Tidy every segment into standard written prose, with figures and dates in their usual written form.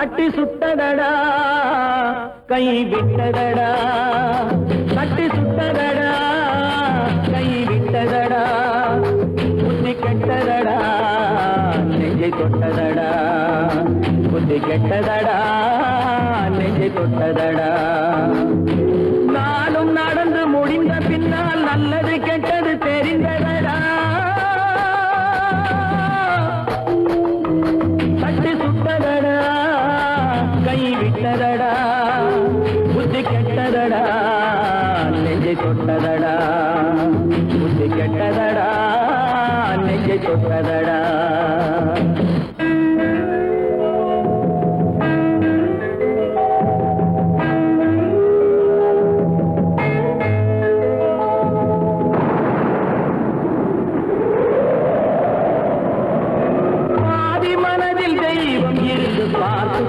கட்டி சுட்டதடா கை விட்டதடா கட்டி சுட்டதடா கை விட்டதடா புத்தி கெட்டதடா நெஞ்சை தொட்டதடா புத்தி கெட்டதடா நெஞ்சை தொட்டதடா நானும் நடந்து முடிந்த பின்னால் நல்லது கெட்டது தெரிந்ததடா கட்டி சுட்டதடா கை விட்டதடா புத்தி கெட்டதடா நெஞ்சை தொட்டதடா புத்தி கெட்டதடா நெஞ்சை தொட்டதடா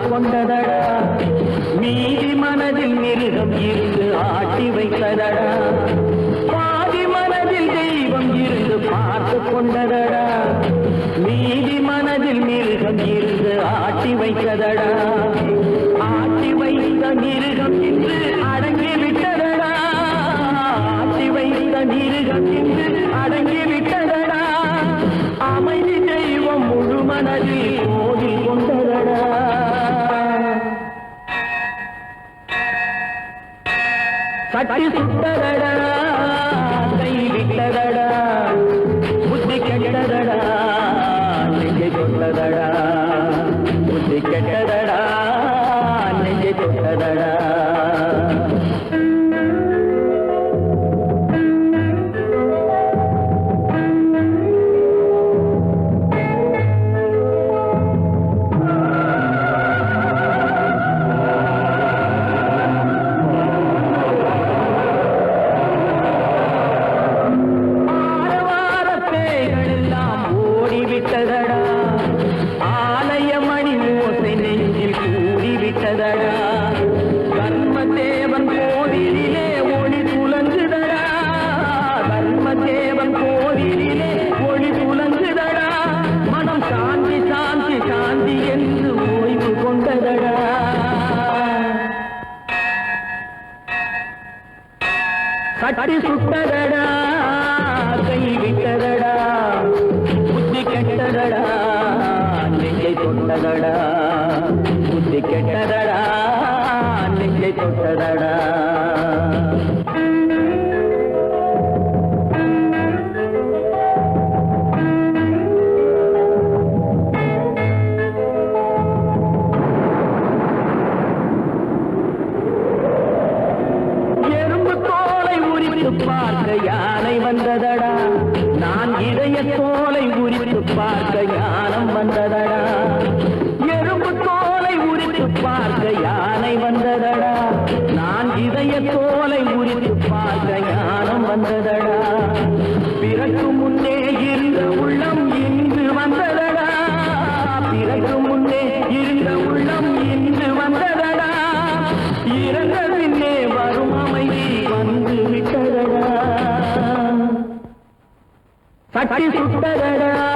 கொண்டதடா மீதி மனதில் மிருகம் இருந்து ஆட்டி வைத்ததடா பாதி மனதில் தெய்வம் இருந்து பார்த்து கொண்டதடா மீதி மனதில் மிருகம் இருந்து ஆட்டி வைத்ததடா ஆட்டி வைத்த மிருகம் இன்று அடங்கி விட்டதடா ஆட்டி வைத்த மிருகம் இன்று அடங்கி விட்டதடா அமைதி தெய்வம் முழு மனதில் கோவில் கொண்டதடா கட்டி சுட்டதடா கை விட்டதடா புத்தி கெட்டதடா நெஞ்சை தொட்டதடா புத்தி கெட்டதடா நெஞ்சை தொட்டதடா ஆலயமணி ஓசை நெஞ்சில் கூடிவிட்டதடா தர்மதேவன் கோவிலிலே ஒளி துலங்குதடா தர்மதேவன் கோவிலிலே ஒளி துலங்குதடா மனம் சாந்தி சாந்தி சாந்தி என்று ஓய்வு கொண்டதடா கட்டி சுட்டதடா கை விட்டதடா புத்தி கெட்டதடா நெஞ்சை தொட்டதடா புத்தி கெட்டதடா நெஞ்சை தொட்டதடா எறும்பு தோலை உரித்து பார்க்க யானை வந்ததடா நான் இதய தோலை உரித்து பார்க்க ஞானம் வந்ததடா எறும்பு தோலை உரித்து பார்க்க யானை வந்ததடா நான் இதய தோலை உரித்து பார்க்க ஞானம் வந்ததடா பிறகு முன்னே இருந்த உள்ளம் இன்று வந்ததடா பிறகு முன்னே இருந்த உள்ளம் இன்று வந்ததடா இறந்த பின்னே வரும் அமைதி வந்து விட்டதடா கட்டி சுட்டதடா